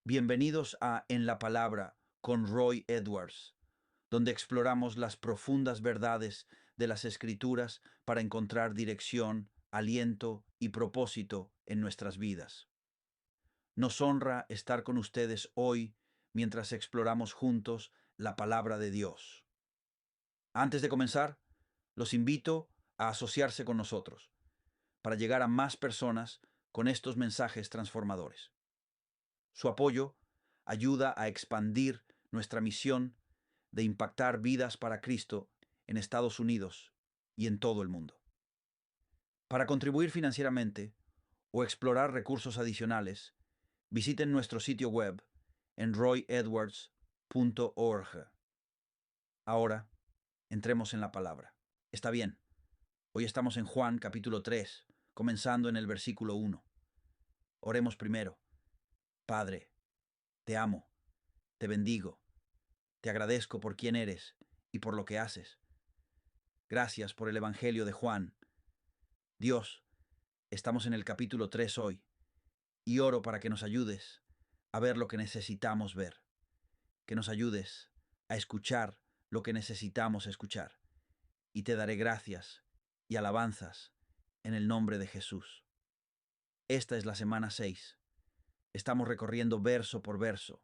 Bienvenidos a En la Palabra con Roy Edwards, donde exploramos las profundas verdades de las Escrituras para encontrar dirección, aliento y propósito en nuestras vidas. Nos honra estar con ustedes hoy mientras exploramos juntos la palabra de Dios. Antes de comenzar, los invito a asociarse con nosotros para llegar a más personas con estos mensajes transformadores. Su apoyo ayuda a expandir nuestra misión de impactar vidas para Cristo en Estados Unidos y en todo el mundo. Para contribuir financieramente o explorar recursos adicionales, visiten nuestro sitio web en royedwards.org. Ahora, entremos en la palabra. Está bien, hoy estamos en Juan capítulo 3, comenzando en el versículo 1. Oremos primero. Padre, te amo, te bendigo. Te agradezco por quién eres y por lo que haces. Gracias por el Evangelio de Juan. Dios, estamos en el capítulo 3 hoy y oro para que nos ayudes a ver lo que necesitamos ver, que nos ayudes a escuchar lo que necesitamos escuchar. Y te daré gracias y alabanzas en el nombre de Jesús. Esta es la semana 6. Estamos recorriendo verso por verso,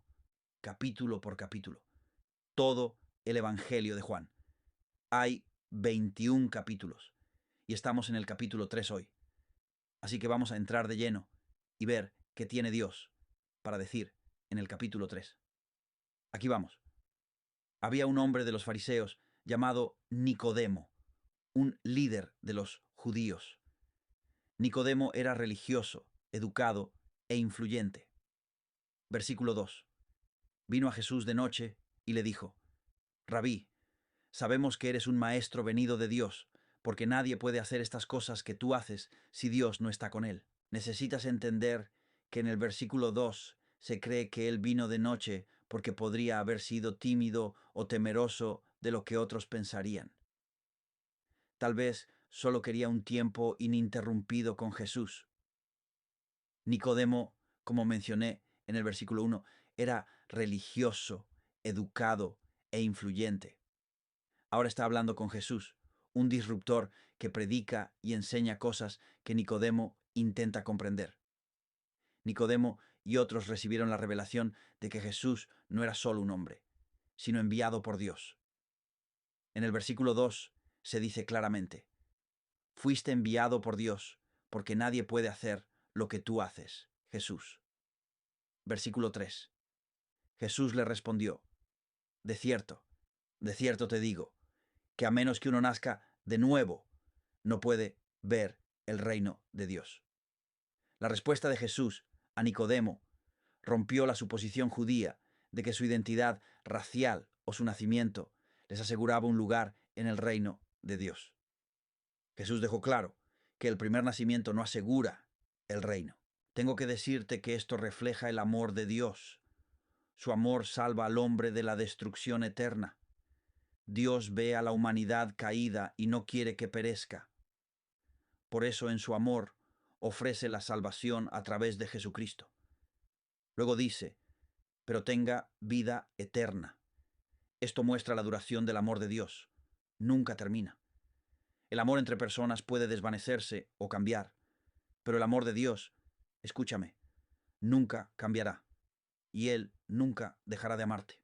capítulo por capítulo, todo el Evangelio de Juan. Hay 21 capítulos y estamos en el capítulo 3 hoy. Así que vamos a entrar de lleno y ver qué tiene Dios para decir en el capítulo 3. Aquí vamos. Había un hombre de los fariseos llamado Nicodemo, un líder de los judíos. Nicodemo era religioso, educado e influyente. Versículo 2. Vino a Jesús de noche y le dijo: Rabí, sabemos que eres un maestro venido de Dios, porque nadie puede hacer estas cosas que tú haces si Dios no está con él. Necesitas entender que en el versículo 2 se cree que él vino de noche porque podría haber sido tímido o temeroso de lo que otros pensarían. Tal vez solo quería un tiempo ininterrumpido con Jesús. Nicodemo, como mencioné en el versículo 1, era religioso, educado e influyente. Ahora está hablando con Jesús, un disruptor que predica y enseña cosas que Nicodemo intenta comprender. Nicodemo y otros recibieron la revelación de que Jesús no era solo un hombre, sino enviado por Dios. En el versículo 2 se dice claramente: fuiste enviado por Dios, porque nadie puede hacer lo que tú haces, Jesús. Versículo 3. Jesús le respondió: de cierto te digo, que a menos que uno nazca de nuevo, no puede ver el reino de Dios. La respuesta de Jesús a Nicodemo rompió la suposición judía de que su identidad racial o su nacimiento les aseguraba un lugar en el reino de Dios. Jesús dejó claro que el primer nacimiento no asegura el reino. Tengo que decirte que esto refleja el amor de Dios. Su amor salva al hombre de la destrucción eterna. Dios ve a la humanidad caída y no quiere que perezca. Por eso en su amor ofrece la salvación a través de Jesucristo. Luego dice: pero tenga vida eterna. Esto muestra la duración del amor de Dios. Nunca termina. El amor entre personas puede desvanecerse o cambiar, pero el amor de Dios, escúchame, nunca cambiará, y Él nunca dejará de amarte.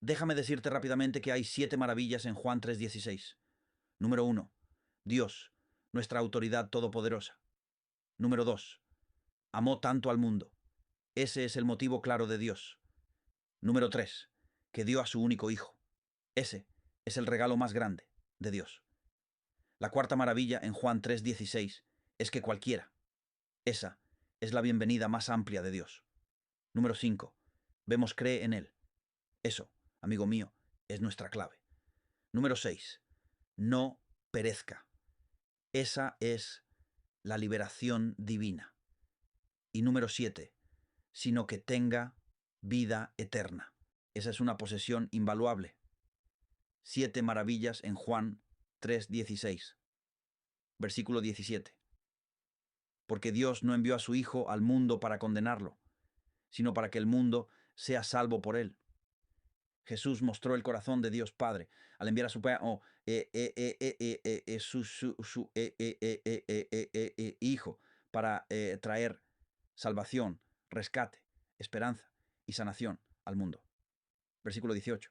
Déjame decirte rápidamente que hay 7 maravillas en Juan 3:16. Número 1. Dios, nuestra autoridad todopoderosa. Número 2. Amó tanto al mundo. Ese es el motivo claro de Dios. Número 3. Que dio a su único Hijo. Ese es el regalo más grande de Dios. La cuarta maravilla en Juan 3:16 es que cualquiera. Esa es la bienvenida más amplia de Dios. Número 5. Vemos cree en Él. Eso, amigo mío, es nuestra clave. Número 6. No perezca. Esa es la liberación divina. Y número 7. Sino que tenga vida eterna. Esa es una posesión invaluable. 7 maravillas en Juan 3:16. Versículo 17. Porque Dios no envió a su Hijo al mundo para condenarlo, sino para que el mundo sea salvo por él. Jesús mostró el corazón de Dios Padre al enviar a su Hijo para traer salvación, rescate, esperanza y sanación al mundo. Versículo 18.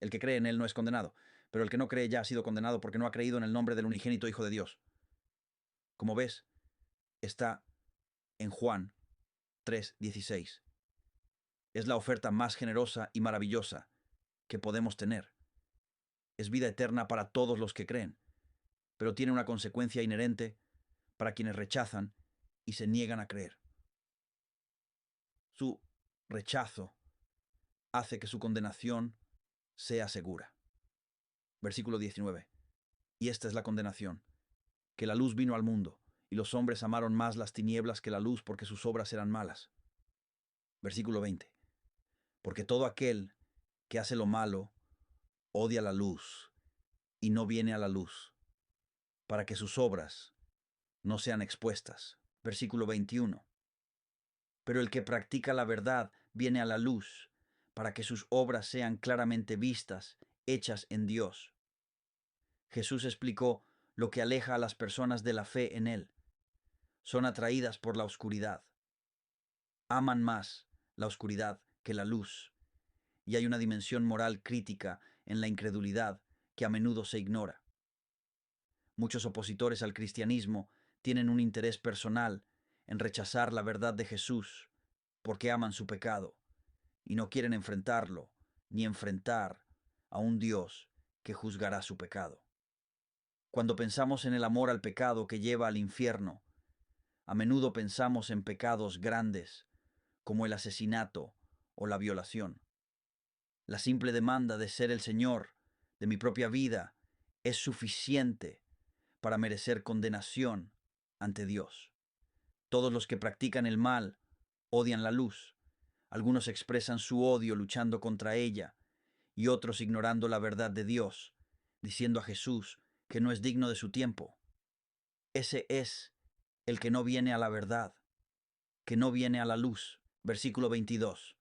El que cree en él no es condenado, pero el que no cree ya ha sido condenado porque no ha creído en el nombre del unigénito Hijo de Dios. Como ves, está en Juan 3:16. Es la oferta más generosa y maravillosa que podemos tener. Es vida eterna para todos los que creen, pero tiene una consecuencia inherente para quienes rechazan y se niegan a creer. Su rechazo hace que su condenación sea segura. Versículo 19. Y esta es la condenación, que la luz vino al mundo, y los hombres amaron más las tinieblas que la luz porque sus obras eran malas. Versículo 20. Porque todo aquel que hace lo malo odia la luz y no viene a la luz, para que sus obras no sean expuestas. Versículo 21. Pero el que practica la verdad viene a la luz, para que sus obras sean claramente vistas, hechas en Dios. Jesús explicó lo que aleja a las personas de la fe en Él. Son atraídas por la oscuridad. Aman más la oscuridad que la luz. Y hay una dimensión moral crítica en la incredulidad que a menudo se ignora. Muchos opositores al cristianismo tienen un interés personal en rechazar la verdad de Jesús porque aman su pecado y no quieren enfrentarlo ni enfrentar a un Dios que juzgará su pecado. Cuando pensamos en el amor al pecado que lleva al infierno, a menudo pensamos en pecados grandes como el asesinato o la violación. La simple demanda de ser el Señor de mi propia vida es suficiente para merecer condenación ante Dios. Todos los que practican el mal odian la luz. Algunos expresan su odio luchando contra ella y otros ignorando la verdad de Dios, diciendo a Jesús que no es digno de su tiempo. Ese es el que no viene a la verdad, que no viene a la luz. Versículo 22.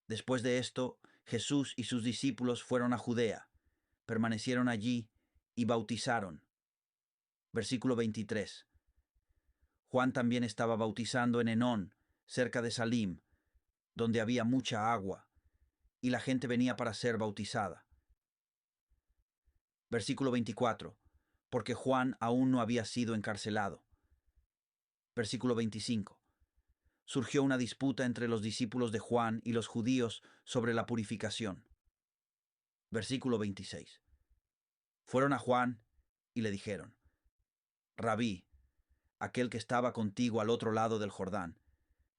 Después de esto, Jesús y sus discípulos fueron a Judea, permanecieron allí y bautizaron. Versículo 23. Juan también estaba bautizando en Enón, cerca de Salim, donde había mucha agua, y la gente venía para ser bautizada. Versículo 24. Porque Juan aún no había sido encarcelado. Versículo 25. Surgió una disputa entre los discípulos de Juan y los judíos sobre la purificación. Versículo 26. Fueron a Juan y le dijeron: Rabí, aquel que estaba contigo al otro lado del Jordán,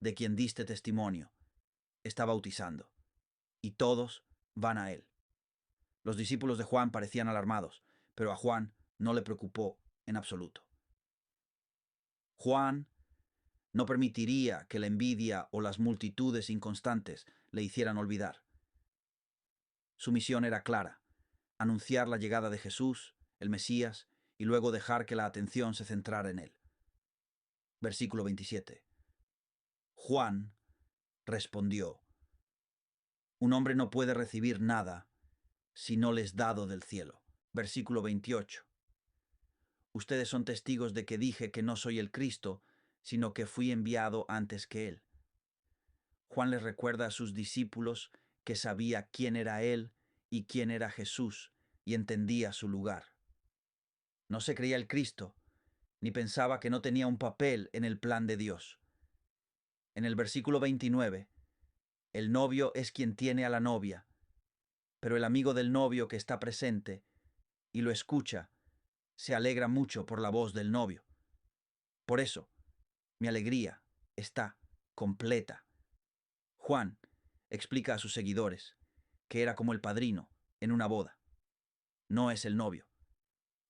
de quien diste testimonio, está bautizando, y todos van a él. Los discípulos de Juan parecían alarmados, pero a Juan no le preocupó en absoluto. Juan no permitiría que la envidia o las multitudes inconstantes le hicieran olvidar. Su misión era clara: anunciar la llegada de Jesús, el Mesías, y luego dejar que la atención se centrara en él. Versículo 27. Juan respondió: Un hombre no puede recibir nada si no les dado del cielo. Versículo 28. Ustedes son testigos de que dije que no soy el Cristo, sino que fui enviado antes que él. Juan les recuerda a sus discípulos que sabía quién era él y quién era Jesús, y entendía su lugar. No se creía el Cristo, ni pensaba que no tenía un papel en el plan de Dios. En el versículo 29, el novio es quien tiene a la novia, pero el amigo del novio que está presente y lo escucha, se alegra mucho por la voz del novio. Por eso, mi alegría está completa. Juan explica a sus seguidores que era como el padrino en una boda. No es el novio,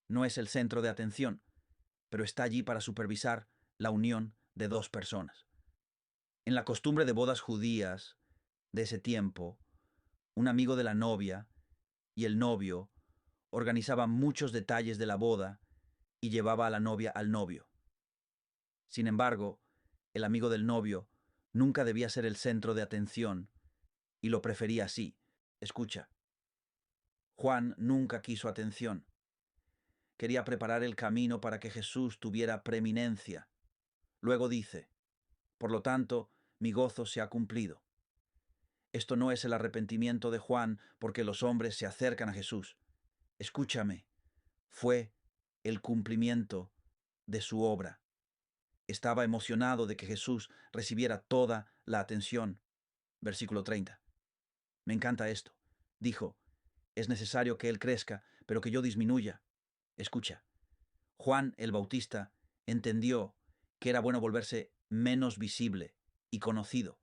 no es el centro de atención, pero está allí para supervisar la unión de dos personas. En la costumbre de bodas judías de ese tiempo, un amigo de la novia y el novio organizaban muchos detalles de la boda y llevaba a la novia al novio. Sin embargo, el amigo del novio Nunca debía ser el centro de atención y lo prefería así. Escucha, Juan nunca quiso atención. Quería preparar el camino para que Jesús tuviera preeminencia. Luego dice, por lo tanto, mi gozo se ha cumplido. Esto no es el arrepentimiento de Juan porque los hombres se acercan a Jesús. Escúchame, fue el cumplimiento de su obra. Estaba emocionado de que Jesús recibiera toda la atención. Versículo 30. Me encanta esto. Dijo, es necesario que Él crezca, pero que yo disminuya. Escucha, Juan el Bautista entendió que era bueno volverse menos visible y conocido,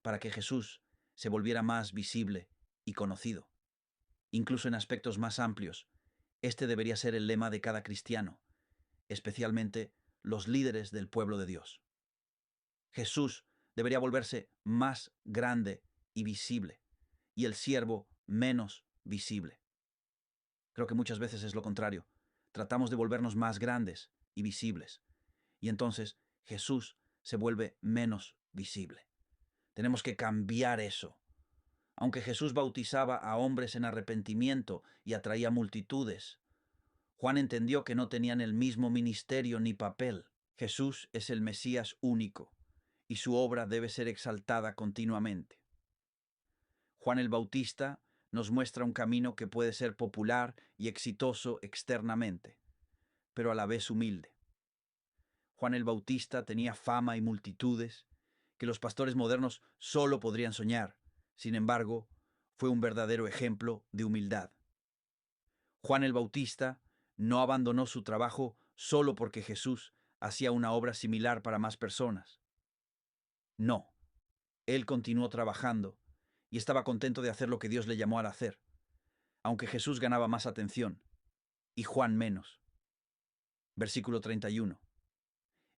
para que Jesús se volviera más visible y conocido. Incluso en aspectos más amplios, este debería ser el lema de cada cristiano, especialmente los líderes del pueblo de Dios. Jesús debería volverse más grande y visible, y el siervo menos visible. Creo que muchas veces es lo contrario. Tratamos de volvernos más grandes y visibles, y entonces Jesús se vuelve menos visible. Tenemos que cambiar eso. Aunque Jesús bautizaba a hombres en arrepentimiento y atraía multitudes, Juan entendió que no tenían el mismo ministerio ni papel. Jesús es el Mesías único, y su obra debe ser exaltada continuamente. Juan el Bautista nos muestra un camino que puede ser popular y exitoso externamente, pero a la vez humilde. Juan el Bautista tenía fama y multitudes que los pastores modernos solo podrían soñar. Sin embargo, fue un verdadero ejemplo de humildad. Juan el Bautista no abandonó su trabajo solo porque Jesús hacía una obra similar para más personas. No, él continuó trabajando y estaba contento de hacer lo que Dios le llamó a hacer, aunque Jesús ganaba más atención y Juan menos. Versículo 31.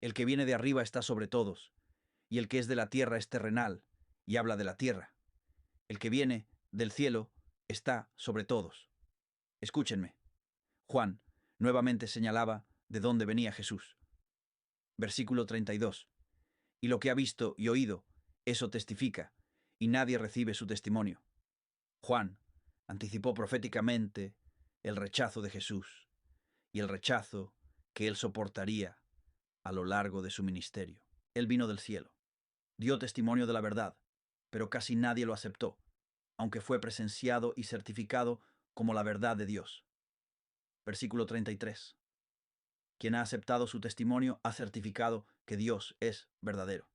El que viene de arriba está sobre todos, y el que es de la tierra es terrenal, y habla de la tierra. El que viene del cielo está sobre todos. Escúchenme. Juan nuevamente señalaba de dónde venía Jesús. Versículo 32. Y lo que ha visto y oído, eso testifica, y nadie recibe su testimonio. Juan anticipó proféticamente el rechazo de Jesús y el rechazo que él soportaría a lo largo de su ministerio. Él vino del cielo, dio testimonio de la verdad, pero casi nadie lo aceptó, aunque fue presenciado y certificado como la verdad de Dios. Versículo 33. Quien ha aceptado su testimonio ha certificado que Dios es verdadero.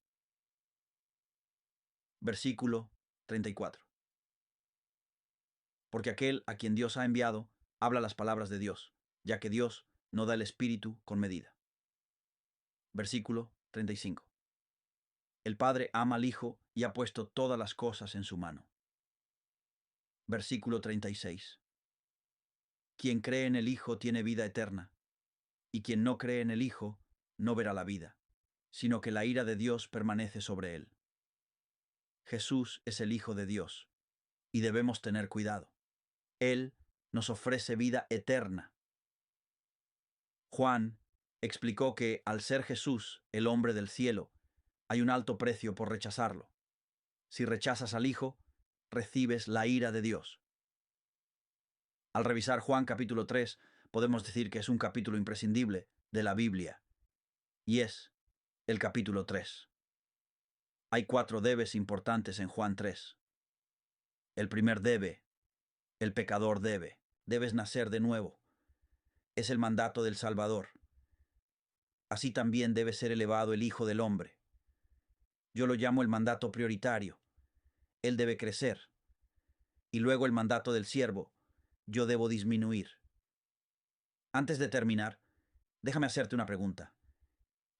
Versículo 34. Porque aquel a quien Dios ha enviado habla las palabras de Dios, ya que Dios no da el Espíritu con medida. Versículo 35. El Padre ama al Hijo y ha puesto todas las cosas en su mano. Versículo 36. Quien cree en el Hijo tiene vida eterna, y quien no cree en el Hijo no verá la vida, sino que la ira de Dios permanece sobre él. Jesús es el Hijo de Dios, y debemos tener cuidado. Él nos ofrece vida eterna. Juan explicó que al ser Jesús el hombre del cielo, hay un alto precio por rechazarlo. Si rechazas al Hijo, recibes la ira de Dios. Al revisar Juan capítulo 3, podemos decir que es un capítulo imprescindible de la Biblia, y es el capítulo 3. Hay 4 debes importantes en Juan 3. El primer debe, el pecador debe, debes nacer de nuevo. Es el mandato del Salvador. Así también debe ser elevado el Hijo del Hombre. Yo lo llamo el mandato prioritario. Él debe crecer. Y luego el mandato del siervo. Yo debo disminuir. Antes de terminar, déjame hacerte una pregunta.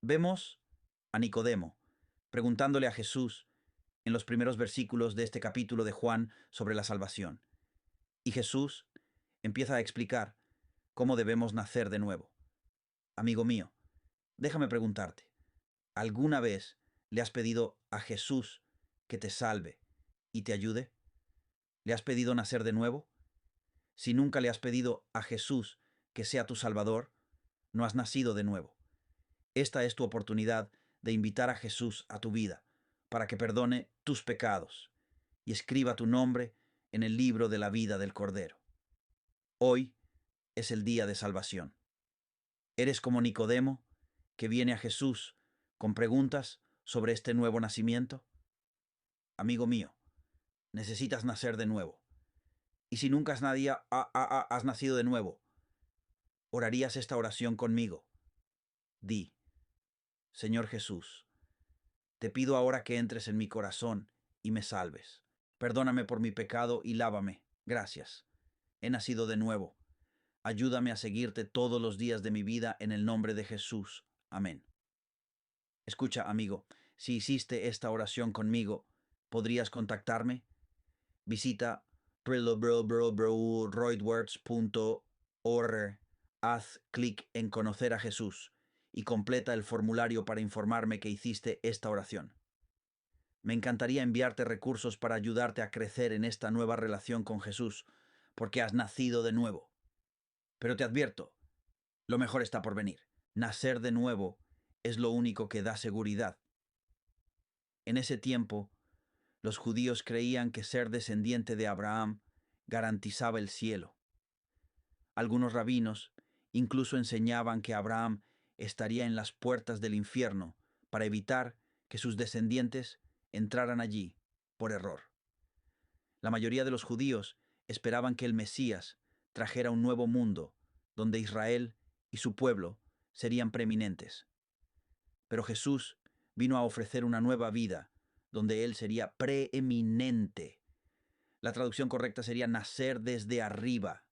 Vemos a Nicodemo preguntándole a Jesús en los primeros versículos de este capítulo de Juan sobre la salvación. Y Jesús empieza a explicar cómo debemos nacer de nuevo. Amigo mío, déjame preguntarte, ¿alguna vez le has pedido a Jesús que te salve y te ayude? ¿Le has pedido nacer de nuevo? Si nunca le has pedido a Jesús que sea tu Salvador, no has nacido de nuevo. Esta es tu oportunidad de invitar a Jesús a tu vida, para que perdone tus pecados y escriba tu nombre en el libro de la vida del Cordero. Hoy es el día de salvación. Eres como Nicodemo, que viene a Jesús con preguntas sobre este nuevo nacimiento. Amigo mío, necesitas nacer de nuevo. Y si nunca has nacido de nuevo, orarías esta oración conmigo. Di: Señor Jesús, te pido ahora que entres en mi corazón y me salves. Perdóname por mi pecado y lávame. Gracias. He nacido de nuevo. Ayúdame a seguirte todos los días de mi vida en el nombre de Jesús. Amén. Escucha, amigo, si hiciste esta oración conmigo, ¿podrías contactarme? Visita roydwords.org, haz clic en Conocer a Jesús y completa el formulario para informarme que hiciste esta oración. Me encantaría enviarte recursos para ayudarte a crecer en esta nueva relación con Jesús, porque has nacido de nuevo. Pero te advierto, lo mejor está por venir. Nacer de nuevo es lo único que da seguridad. En ese tiempo, los judíos creían que ser descendiente de Abraham garantizaba el cielo. Algunos rabinos incluso enseñaban que Abraham estaría en las puertas del infierno para evitar que sus descendientes entraran allí por error. La mayoría de los judíos esperaban que el Mesías trajera un nuevo mundo donde Israel y su pueblo serían preeminentes. Pero Jesús vino a ofrecer una nueva vida donde Él sería preeminente. La traducción correcta sería nacer desde arriba.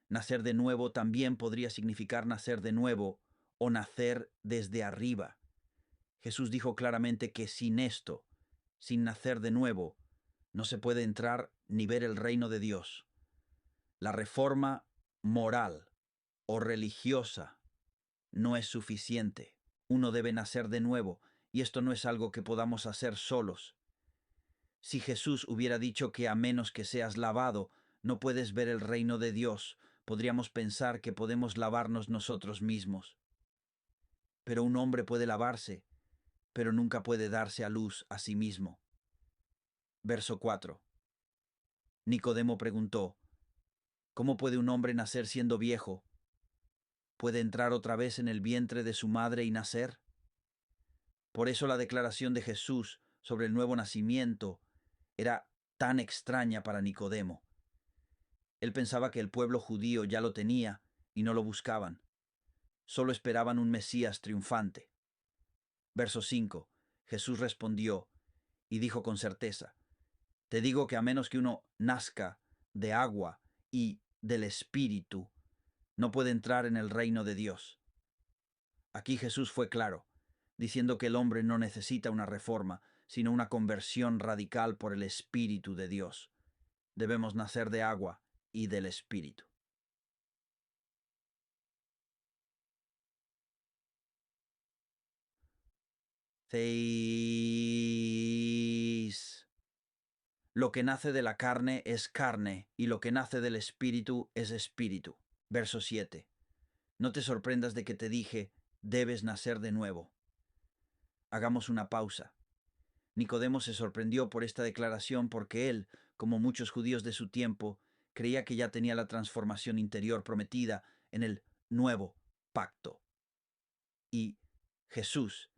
Nacer de nuevo también podría significar nacer de nuevo o nacer desde arriba. Jesús dijo claramente que sin esto, sin nacer de nuevo, no se puede entrar ni ver el reino de Dios. La reforma moral o religiosa no es suficiente. Uno debe nacer de nuevo, y esto no es algo que podamos hacer solos. Si Jesús hubiera dicho que a menos que seas lavado, no puedes ver el reino de Dios, podríamos pensar que podemos lavarnos nosotros mismos. Pero un hombre puede lavarse, pero nunca puede darse a luz a sí mismo. Verso 4. Nicodemo preguntó: ¿Cómo puede un hombre nacer siendo viejo? ¿Puede entrar otra vez en el vientre de su madre y nacer? Por eso la declaración de Jesús sobre el nuevo nacimiento era tan extraña para Nicodemo. Él pensaba que el pueblo judío ya lo tenía y no lo buscaban. Solo esperaban un Mesías triunfante. Verso 5. Jesús respondió y dijo con certeza: Te digo que a menos que uno nazca de agua y del Espíritu, no puede entrar en el reino de Dios. Aquí Jesús fue claro, diciendo que el hombre no necesita una reforma, sino una conversión radical por el Espíritu de Dios. Debemos nacer de agua y del Espíritu. Lo que nace de la carne es carne, y lo que nace del Espíritu es espíritu. Verso 7. No te sorprendas de que te dije, debes nacer de nuevo. Hagamos una pausa. Nicodemo se sorprendió por esta declaración porque él, como muchos judíos de su tiempo, creía que ya tenía la transformación interior prometida en el nuevo pacto. Y Jesús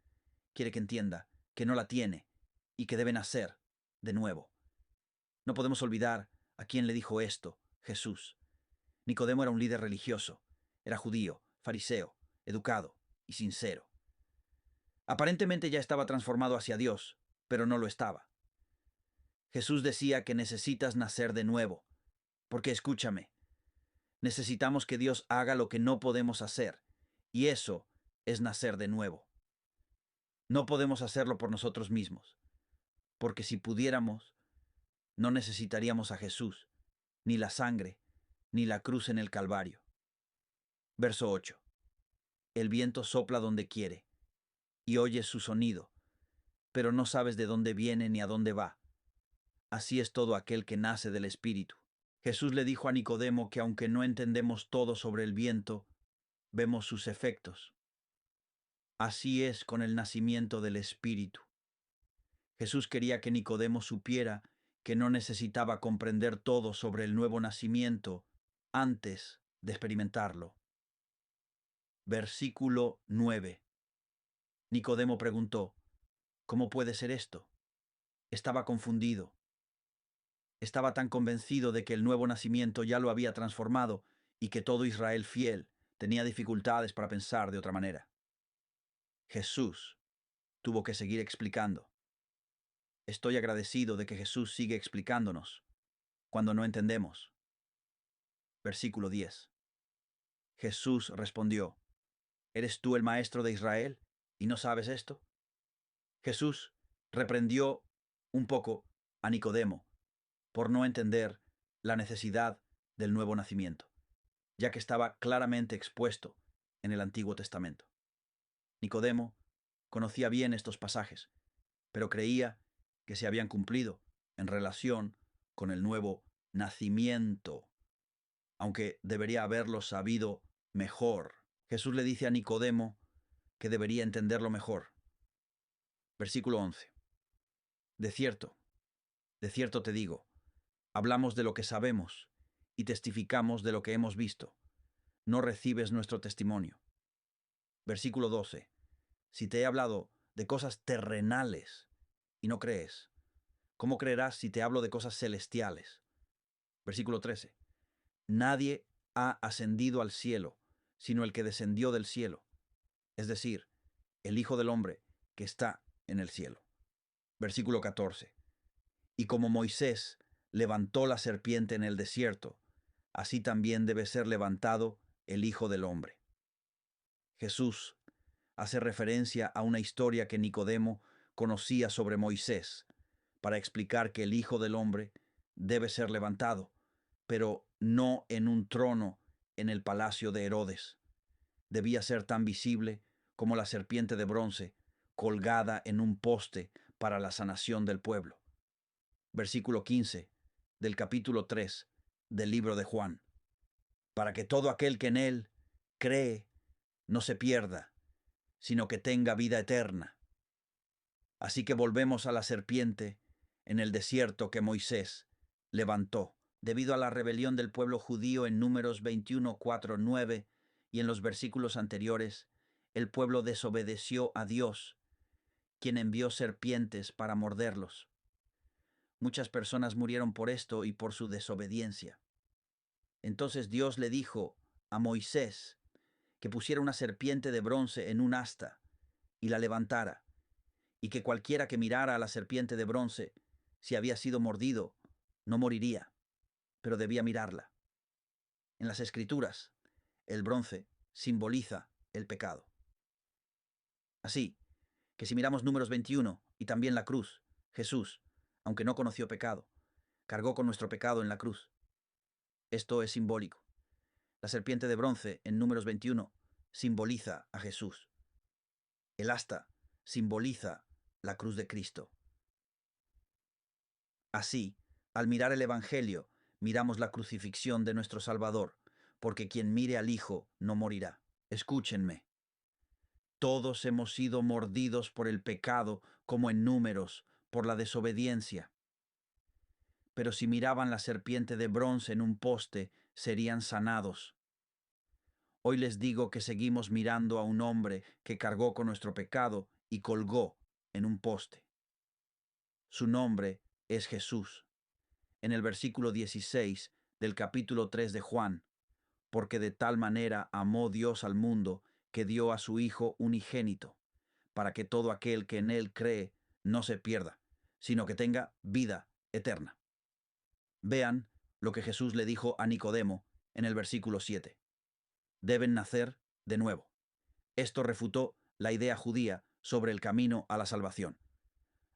quiere que entienda que no la tiene y que debe nacer de nuevo. No podemos olvidar a quién le dijo esto: Jesús. Nicodemo era un líder religioso, era judío, fariseo, educado y sincero. Aparentemente ya estaba transformado hacia Dios, pero no lo estaba. Jesús decía que necesitas nacer de nuevo, porque escúchame, necesitamos que Dios haga lo que no podemos hacer, y eso es nacer de nuevo. No podemos hacerlo por nosotros mismos, porque si pudiéramos, no necesitaríamos a Jesús, ni la sangre, ni la cruz en el Calvario. Verso 8. El viento sopla donde quiere, y oyes su sonido, pero no sabes de dónde viene ni a dónde va. Así es todo aquel que nace del Espíritu. Jesús le dijo a Nicodemo que aunque no entendemos todo sobre el viento, vemos sus efectos. Así es con el nacimiento del Espíritu. Jesús quería que Nicodemo supiera que no necesitaba comprender todo sobre el nuevo nacimiento antes de experimentarlo. Versículo 9. Nicodemo preguntó, ¿cómo puede ser esto? Estaba confundido. Estaba tan convencido de que el nuevo nacimiento ya lo había transformado y que todo Israel fiel tenía dificultades para pensar de otra manera. Jesús tuvo que seguir explicando. Estoy agradecido de que Jesús sigue explicándonos cuando no entendemos. Versículo 10. Jesús respondió, ¿eres tú el maestro de Israel y no sabes esto? Jesús reprendió un poco a Nicodemo por no entender la necesidad del nuevo nacimiento, ya que estaba claramente expuesto en el Antiguo Testamento. Nicodemo conocía bien estos pasajes, pero creía que se habían cumplido en relación con el nuevo nacimiento, aunque debería haberlo sabido mejor. Jesús le dice a Nicodemo que debería entenderlo mejor. Versículo 11. De cierto te digo, hablamos de lo que sabemos y testificamos de lo que hemos visto. No recibes nuestro testimonio. Versículo 12. Si te he hablado de cosas terrenales y no crees, ¿cómo creerás si te hablo de cosas celestiales? Versículo 13. Nadie ha ascendido al cielo, sino el que descendió del cielo, es decir, el Hijo del Hombre que está en el cielo. Versículo 14. Y como Moisés levantó la serpiente en el desierto, así también debe ser levantado el Hijo del Hombre. Jesús hace referencia a una historia que Nicodemo conocía sobre Moisés, para explicar que el Hijo del Hombre debe ser levantado, pero no en un trono en el palacio de Herodes. Debía ser tan visible como la serpiente de bronce colgada en un poste para la sanación del pueblo. Versículo 15 del capítulo 3 del libro de Juan. Para que todo aquel que en él cree no se pierda, sino que tenga vida eterna. Así que volvemos a la serpiente en el desierto que Moisés levantó. Debido a la rebelión del pueblo judío en Números 21, 4, 9 y en los versículos anteriores, el pueblo desobedeció a Dios, quien envió serpientes para morderlos. Muchas personas murieron por esto y por su desobediencia. Entonces Dios le dijo a Moisés que pusiera una serpiente de bronce en un asta y la levantara, y que cualquiera que mirara a la serpiente de bronce, si había sido mordido, no moriría, pero debía mirarla. En las Escrituras, el bronce simboliza el pecado. Así que si miramos Números 21 y también la cruz, Jesús, aunque no conoció pecado, cargó con nuestro pecado en la cruz. Esto es simbólico. La serpiente de bronce en Números 21 simboliza a Jesús. El asta simboliza la cruz de Cristo. Así, al mirar el Evangelio, miramos la crucifixión de nuestro Salvador, porque quien mire al Hijo no morirá. Escúchenme. Todos hemos sido mordidos por el pecado, como en Números, por la desobediencia. Pero si miraban la serpiente de bronce en un poste, serían sanados. Hoy les digo que seguimos mirando a un hombre que cargó con nuestro pecado y colgó en un poste. Su nombre es Jesús. En el versículo 16 del capítulo 3 de Juan, porque de tal manera amó Dios al mundo que dio a su Hijo unigénito, para que todo aquel que en él cree no se pierda, sino que tenga vida eterna. Vean lo que Jesús le dijo a Nicodemo en el versículo 7. Deben nacer de nuevo. Esto refutó la idea judía sobre el camino a la salvación.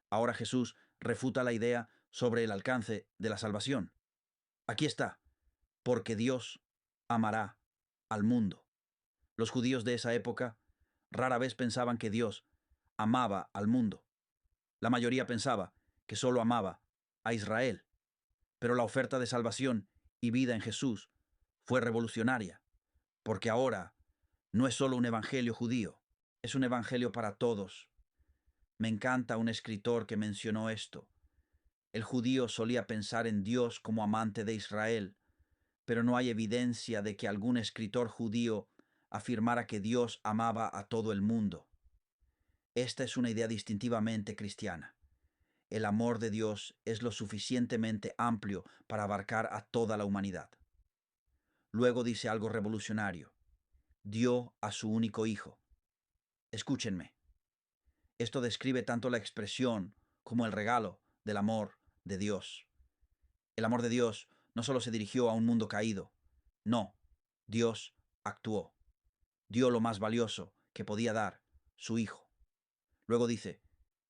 Ahora Jesús refuta la idea sobre el alcance de la salvación. Aquí está, porque Dios amará al mundo. Los judíos de esa época rara vez pensaban que Dios amaba al mundo. La mayoría pensaba que solo amaba a Israel. Pero la oferta de salvación y vida en Jesús fue revolucionaria, porque ahora no es solo un evangelio judío, es un evangelio para todos. Me encanta un escritor que mencionó esto. El judío solía pensar en Dios como amante de Israel, pero no hay evidencia de que algún escritor judío afirmara que Dios amaba a todo el mundo. Esta es una idea distintivamente cristiana. El amor de Dios es lo suficientemente amplio para abarcar a toda la humanidad. Luego dice algo revolucionario. Dio a su único hijo. Escúchenme. Esto describe tanto la expresión como el regalo del amor de Dios. El amor de Dios no solo se dirigió a un mundo caído. No, Dios actuó. Dio lo más valioso que podía dar, su hijo. Luego dice,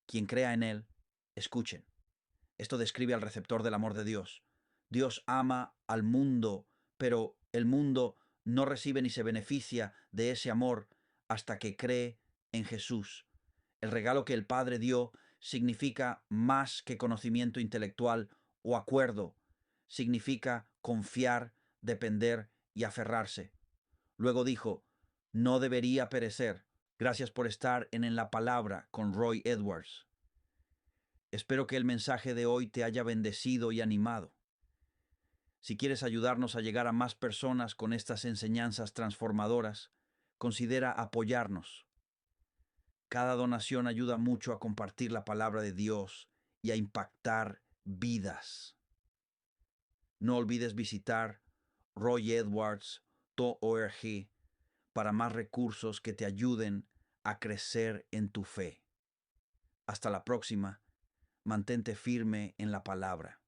quien crea en él, escuchen. Esto describe al receptor del amor de Dios. Dios ama al mundo, pero el mundo no recibe ni se beneficia de ese amor hasta que cree en Jesús. El regalo que el Padre dio significa más que conocimiento intelectual o acuerdo. Significa confiar, depender y aferrarse. Luego dijo, no debería perecer. Gracias por estar en la palabra con Roy Edwards. Espero que el mensaje de hoy te haya bendecido y animado. Si quieres ayudarnos a llegar a más personas con estas enseñanzas transformadoras, considera apoyarnos. Cada donación ayuda mucho a compartir la palabra de Dios y a impactar vidas. No olvides visitar royedwards.org para más recursos que te ayuden a crecer en tu fe. Hasta la próxima. Mantente firme en la palabra.